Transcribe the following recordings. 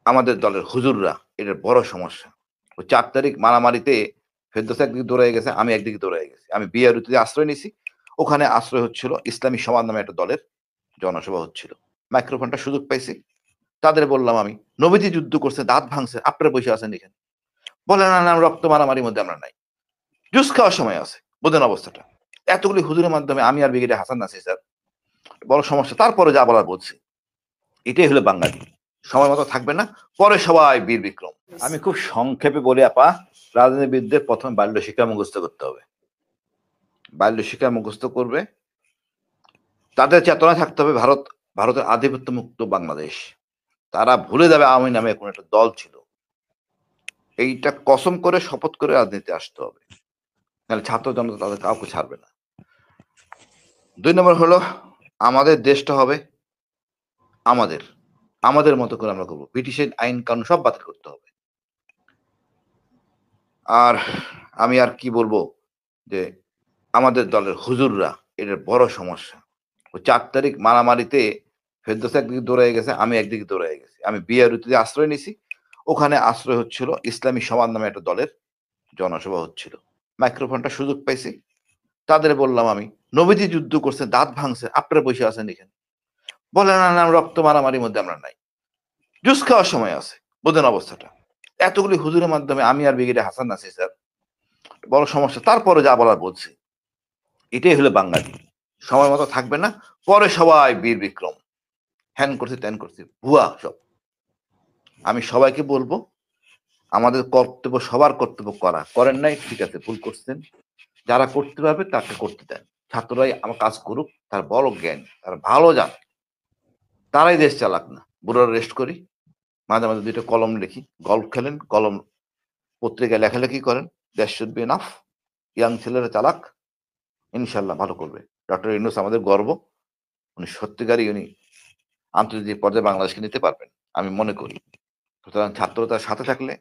আমাদের দলের হুজুররা এটার বড় সমস্যা। ওই ৪ তারিখ মারামারিতে ফেরদৌস একদিকে দৌড়ায় গেছে, আমি একদিকে দৌড়ায় গেছি। আমি বিআরইউতে আশ্রয় নিছি। ওখানে আশ্রয় হচ্ছিল ইসলামী সমাজ নামে একটা দলের জনসভা হচ্ছিল। মাইক্রোফোনটা সুযোগ পাইছি। তাদের বললাম আমি, "নবীজি যুদ্ধ করছে, দাঁত ভাঙছে, আপনারা বইসা আছেন এখানে।" বলে, "না, না, রক্ত মারামারির মধ্যে আমরা নাই। জুস খাওয়ার সময় আছে। বোঝেন অবস্থাটা।" এতগুলি হুজুরের মাধ্যমে আমি আর ব্রিগেডিয়ার হাসান নাসির স্যার বড় সমস্যা। তারপরে যা বলার বলছি। এটাই হলো বাঙালি। সময় মতো থাকবে না, পরে সবাই বীর বিক্রম। আমি খুব সংক্ষেপে বলি আপা, রাজনীতিবিদদের প্রথমে বাল্য শিক্ষা মুখস্থ করতে হবে। বাল্য শিক্ষা মুখস্থ করবে, তাদের চেতনা থাকতে হবে ভারতের আধিপত্য মুক্ত বাংলাদেশ। তারা ভুলে যাবে আওয়ামী নামে কোন একটা দল ছিল। এইটা কসম করে শপথ করে রাজনীতি আসতে হবে, নাহলে ছাত্র জনতা তাদের কাউকে ছাড়বে না। ২ নম্বর হলো, আমাদের দেশটা হবে আমাদের আমাদের মতো করে আমরা করবো। ব্রিটিশের আইন কানুন সব বাতিল করতে হবে। আর আমি আর কি বলবো, যে আমাদের দলের হুজুররা এটার বড় সমস্যা। ওই ৪ তারিখ মারামারিতে ফেরদৌস একদিকে দৌড়ায় গেছে, আমি একদিকে দৌড়ায় গেছি। আমি বিআরইউতে আশ্রয় নিছি। ওখানে আশ্রয় হচ্ছিল ইসলামী সমাজ নামে একটা দলের জনসভা হচ্ছিল। মাইক্রোফোনটা সুযোগ পাইছি। তাদের বললাম আমি, "নবীজি যুদ্ধ করছে, দাঁত ভাঙছে, আপনারা বইসা আছেন এখানে।" বলে, "না, না, রক্ত মারামারির মধ্যে আমরা নাই। জুস খাওয়ার সময় আছে।" বোঝেন অবস্থাটা। এতগুলি হুজুরের মাধ্যমে আমি আর ব্রিগেডিয়ার হাসান নাসির স্যার বড় সমস্যা। তারপরে যা বলার বলছি। এটাই হলো বাঙালি। সময় মতো থাকবে না, পরে সবাই বীর বিক্রম। হ্যান করছি, ত্যান করছি, ভুয়া সব। আমি সবাইকে বলবো, আমাদের কর্তব্য, সবার কর্তব্য করা। করেন নাই, ঠিক আছে, ভুল করছেন। যারা করতে পারবে তাকে করতে দেন। ছাত্ররাই আমার কাজ করুক, তার বড় জ্ঞান, তার ভালো জানে, তারাই দেশ চালাক না। বুড়োরা রেস্ট করি, মাঝে মাঝে ২টা কলম লিখি, গল্প খেলেন, কলম পত্রিকায় লেখালেখি করেন। That should be enough. Young ছেলেরা চালাক, ইনশাল্লাহ ভালো করবে। ডক্টর ইউনূস আমাদের গর্ব। উনি সত্যিকারই উনি আন্তর্জাতিক পর্যায়ে বাংলাদেশকে নিতে পারবেন, আমি মনে করি। সুতরাং ছাত্রতার সাথে থাকলে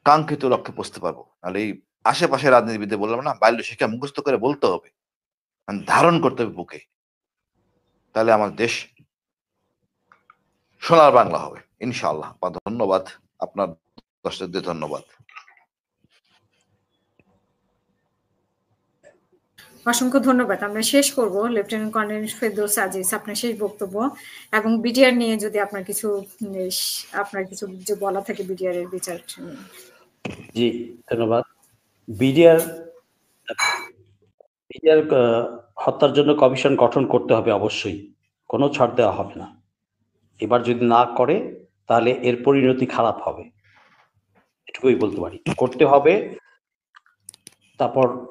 কাঙ্ক্ষিত লক্ষ্যে পৌঁছতে পারবো। নাহলে এই আশেপাশে রাজনীতিবিদদের বললাম না, বাল্য শিক্ষা মুখস্থ করে বলতে হবে, ধারণ করতে হবে বুকে। তাহলে আমার দেশ সোনার বাংলা হবে ইনশাআল্লাহ। ধন্যবাদ, আপনার দর্শকদের ধন্যবাদ। অসংখ্য ধন্যবাদ। আমরা শেষ করব লেফটেন্যান্ট কর্নেল ফেরদৌস আজিজ, আপনার শেষ বক্তব্য এবং বিডিআর নিয়ে যদি আপনার কিছু যে বলা থাকে বিডিআর এর বিচার নিয়ে। জি ধন্যবাদ। বিডিআর হত্যার জন্য কমিশন গঠন করতে হবে, অবশ্যই কোনো ছাড় দেওয়া হবে না। এবার যদি না করে তাহলে এর পরিণতি খারাপ হবে, এটুকুই বলতে পারি। করতে হবে। তারপর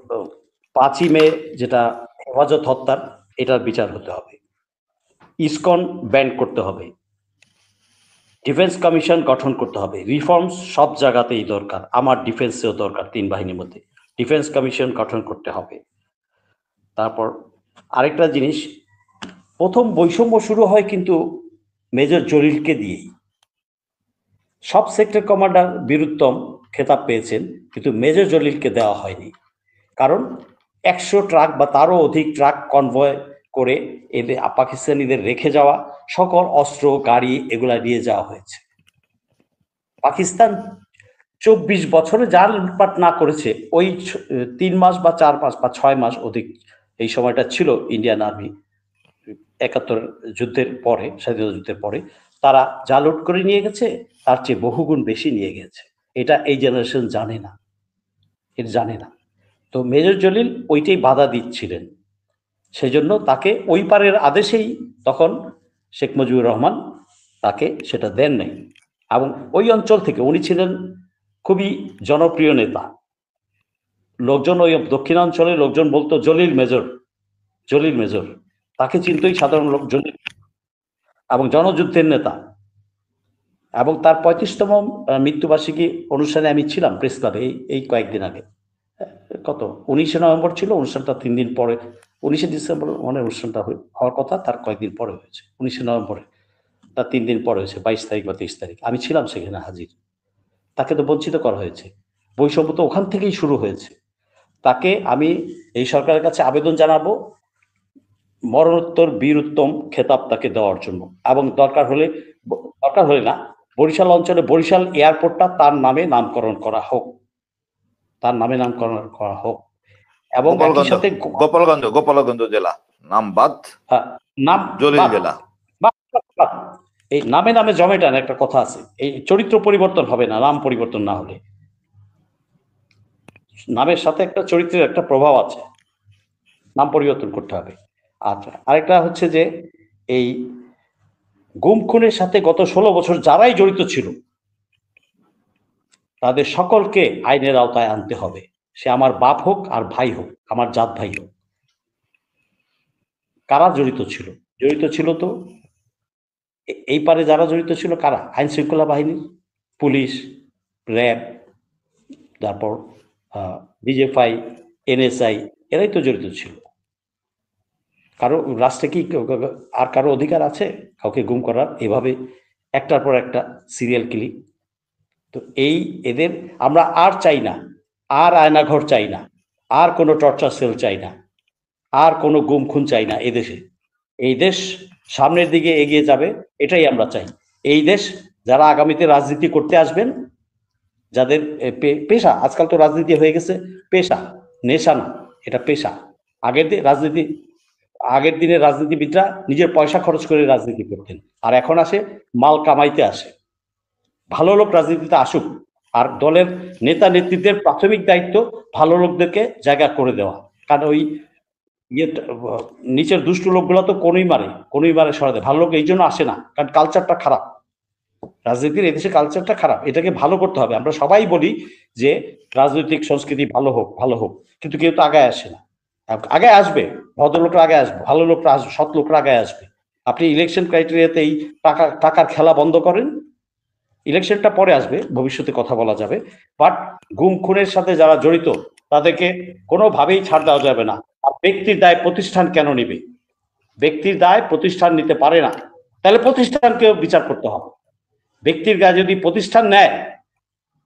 ৫ই মে যেটা হেফাজত হত্যার, এটার বিচার হতে হবে। ইসকন ব্যান করতে হবে। ডিফেন্স কমিশন গঠন করতে হবে। রিফর্মস সব জায়গাতেই দরকার, আমার ডিফেন্সেও দরকার। ৩ বাহিনীর মধ্যে ডিফেন্স কমিশন গঠন করতে হবে। তারপর আরেকটা জিনিস, প্রথম বৈষম্য শুরু হয় কিন্তু মেজর জলিলকে দিয়েই। সব সেক্টর কমান্ডার বীরুত্তম খেতাব পেয়েছেন, কিন্তু মেজর জলিলকে দেওয়া হয়নি। কারণ ১০০ ট্রাক বা তারও অধিক ট্রাক কনভয় করে এদের পাকিস্তানিদের রেখে যাওয়া সকল অস্ত্র, গাড়ি এগুলা নিয়ে যাওয়া হয়েছে। পাকিস্তান ২৪ বছরে যা লুটপাট না করেছে, ওই ৩ মাস বা ৪ মাস বা ৬ মাস অধিক এই সময়টা ছিল ইন্ডিয়ান আর্মি ৭১ যুদ্ধের পরে, স্বাধীনতা যুদ্ধের পরে তারা যা লুট করে নিয়ে গেছে তার চেয়ে বহুগুণ বেশি নিয়ে গেছে। এটা এই জেনারেশন জানে না, এটা জানে না। তো মেজর জলিল ওইটাই বাধা দিচ্ছিলেন, সেজন্য তাকে ওই পারের আদেশেই তখন শেখ মুজিবুর রহমান তাকে সেটা দেন নাই। এবং ওই অঞ্চল থেকে উনি ছিলেন খুবই জনপ্রিয় নেতা। লোকজন, ওই দক্ষিণাঞ্চলের লোকজন বলতো জলিল মেজর, জলিল মেজর, তাকে চিনতই সাধারণ লোক জলিল, এবং জনযুদ্ধের নেতা। এবং তার ৩৫তম মৃত্যুবার্ষিকী অনুষ্ঠানে আমি ছিলাম প্রেস ক্লাবে এই কয়েকদিন আগে। কত ১৯শে নভেম্বর ছিল অনুষ্ঠানটা, ৩ দিন পরে ১৯শে ডিসেম্বর মানে অনুষ্ঠানটা হওয়ার কথা, তার কয়েকদিন পরে হয়েছে। ১৯শে নভেম্বরে তার ৩ দিন পরে হয়েছে, ২২ তারিখ বা ২৩ তারিখ। আমি ছিলাম সেখানে হাজির। তাকে তো বঞ্চিত করা হয়েছে। বৈষম্য তো ওখান থেকেই শুরু হয়েছে। তাকে আমি এই সরকারের কাছে আবেদন জানাবো মরণোত্তর বীর উত্তম খেতাব তাকে দেওয়ার জন্য, এবং দরকার হলে না, বরিশাল অঞ্চলে বরিশাল এয়ারপোর্টটা তার নামে নামকরণ করা হোক, তার নামে নামকরণ করা হোক। এবং একই সাথে গোপালগঞ্জ জেলা নাম বাদ, নাম জলিল জেলা। এই নামে নামে জমেটান একটা কথা আছে, এই চরিত্র পরিবর্তন হবে না নাম পরিবর্তন না হলে। নামের সাথে একটা চরিত্রের একটা প্রভাব আছে, নাম পরিবর্তন করতে হবে। আচ্ছা, আরেকটা হচ্ছে যে এই গুম খুনের সাথে গত 16 বছর যারাই জড়িত ছিল তাদের সকলকে আইনের আওতায় আনতে হবে। সে আমার বাপ হোক আর ভাই হোক, আমার জাত ভাই হোক। কারা জড়িত ছিল? জড়িত ছিল তো এই পারে যারা জড়িত ছিল কারা? আইন শৃঙ্খলা বাহিনী, পুলিশ, র্যাব, তারপর ডিজিএফআই, এনএসআই, এরাই তো জড়িত ছিল। কারো রাষ্ট্রে কি আর কারো অধিকার আছে কাউকে গুম করার এভাবে একটার পর একটা সিরিয়াল কিলিং? তো এই এদের আমরা আর চাই না, আর আয়নাঘর চাই না, আর কোনো টর্চার সেল চাই না, আর কোনো গুম খুন চাই না এদেশে। এই দেশ সামনের দিকে এগিয়ে যাবে, এটাই আমরা চাই। এই দেশ যারা আগামীতে রাজনীতি করতে আসবেন, যাদের পেশা, আজকাল তো রাজনীতি হয়ে গেছে পেশা, নেশা না, এটা পেশা। আগের দিনে রাজনীতিবিদরা নিজের পয়সা খরচ করে রাজনীতি করতেন, আর এখন আসে মাল কামাইতে আসে। ভালো লোক রাজনীতিতে আসুক, আর দলের নেতা নেতৃত্বের প্রাথমিক দায়িত্ব ভালো লোকদেরকে জায়গা করে দেওয়া। কারণ ওই নিচের দুষ্ট লোকগুলো তো কোনোই মারে সরাতে, ভালো লোক এই জন্য আসে না, কারণ কালচারটা খারাপ। রাজনীতির এদেশে কালচারটা খারাপ, এটাকে ভালো করতে হবে। আমরা সবাই বলি যে রাজনৈতিক সংস্কৃতি ভালো হোক, কিন্তু কেউ তো আগে আসে না। আগে আসবে, ভদ্রলোকরা আগে আসবে, ভালো লোকরা আসবে, সৎ লোকরা আগে আসবে। আপনি ইলেকশন ক্রাইটেরিয়াতে এই টাকার খেলা বন্ধ করেন, ইলেকশনটা পরে আসবে, ভবিষ্যতে কথা বলা যাবে। বাট গুম খুনের সাথে যারা জড়িত তাদেরকে কোনোভাবেই ছাড় দেওয়া যাবে না। আর ব্যক্তির দায় প্রতিষ্ঠান কেন নিবে? ব্যক্তির দায় প্রতিষ্ঠান নিতে পারে না, তাহলে প্রতিষ্ঠানকেও বিচার করতে হবে। ব্যক্তির গায়ে যদি প্রতিষ্ঠান নেয়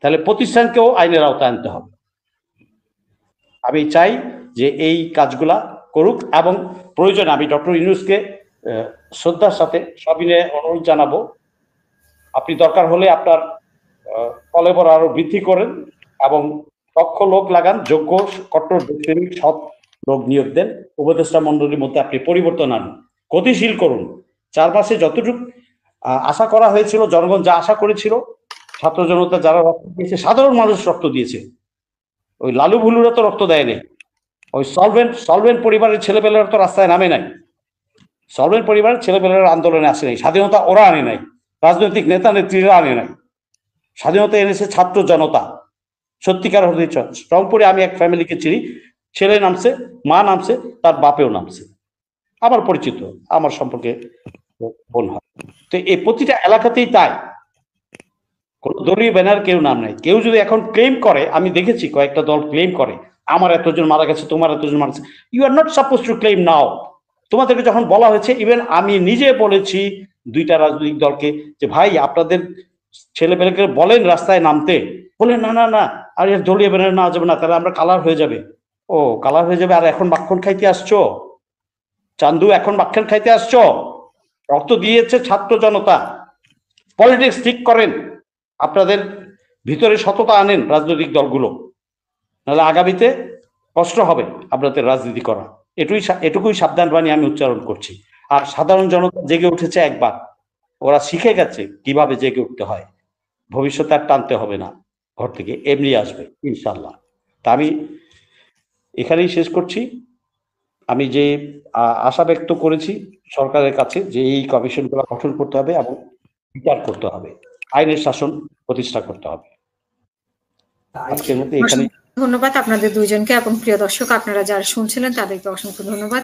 তাহলে প্রতিষ্ঠানকেও আইনের আওতায় আনতে হবে। আমি চাই যে এই কাজগুলা করুক, এবং প্রয়োজনে আমি ডক্টর ইউনূসকে শ্রদ্ধার সাথে সবিনয়ে অনুরোধ জানাবো, আপনি দরকার হলে আপনার কলেবর আরো বৃদ্ধি করেন এবং দক্ষ লোক লাগান, যোগ্য কট্টর দেশপ্রেমিক সৎ লোক নিয়োগ দেন, উপদেষ্টা মন্ডলীর মধ্যে আপনি পরিবর্তন আনুন, গতিশীল করুন। 4 মাসে যতটুকু আশা করা হয়েছিল, জনগণ যা আশা করেছিল, ছাত্র জনতা যারা রক্ত দিয়েছে, সাধারণ মানুষ রক্ত দিয়েছে, ওই লালু ভুলুরা তো রক্ত দেয়নি, ওই সলভেন্ট পরিবারের ছেলেপেলেরা তো রাস্তায় নামে নাই, সলভেন্ট পরিবারের ছেলেপেলেরা আন্দোলনে আসে নাই, স্বাধীনতা ওরা আনে নাই, রাজনৈতিক নেতা নেত্রীরা আনে নাই, স্বাধীনতা এনেছে ছাত্র জনতা। সত্যিকার হতে রংপুরে আমি এক ফ্যামিলিকে চিনি, ছেলে নামছে, মা নামছে, তার বাপেও নামছে, আমার পরিচিত, আমার সম্পর্কে বোন হয়। তো এই প্রতিটা এলাকাতেই তাই, কোন দলীয় ব্যানার কেউ নাম নাই। কেউ যদি এখন ক্লেম করে, আমি দেখেছি কয়েকটা দল ক্লেম করে আমার এতজন মারা গেছে, তোমার এতজন মারা গেছে, you are not suppose to claim now. তোমাদেরকে যখন বলা হয়েছে, ইভেন আমি নিজে বলেছি 2টা রাজনৈতিক দলকে যে ভাই আপনাদের ছেলেপেলেকে বলেন রাস্তায় নামতে, বলে না আর এর দলীয় ব্যানার না যাবে না, তাহলে আমরা কালার হয়ে যাবে। ও কালার হয়ে যাবে, আর এখন মাখন খাইতে আসছো চান্দু, এখন মাখন খাইতে আসছো? রক্ত দিয়েছে ছাত্র জনতা। পলিটিক্স ঠিক করেন, আপনাদের ভিতরে সততা আনেন রাজনৈতিক দলগুলো, নাহলে আগামীতে কষ্ট হবে আপনাদের রাজনীতি করা। এটুকুই সাবধান বাণী আমি উচ্চারণ করছি। আর সাধারণ জনতা জেগে উঠেছে একবার, ওরা শিখে গেছে কিভাবে জেগে উঠতে হয়, ভবিষ্যতে আর টানতে হবে না, ঘর থেকে এমনি আসবে ইনশাল্লাহ। তা আমি এখানেই শেষ করছি। আমি যে আশা ব্যক্ত করেছি সরকারের কাছে যে এই কমিশনগুলো গঠন করতে হবে এবং বিচার করতে হবে, আইনের শাসন প্রতিষ্ঠা করতে হবে। আজকের মধ্যে এখানে ধন্যবাদ আপনাদের দুইজনকে, এবং প্রিয় দর্শক আপনারা যারা শুনছিলেন তাদেরকে অসংখ্য ধন্যবাদ।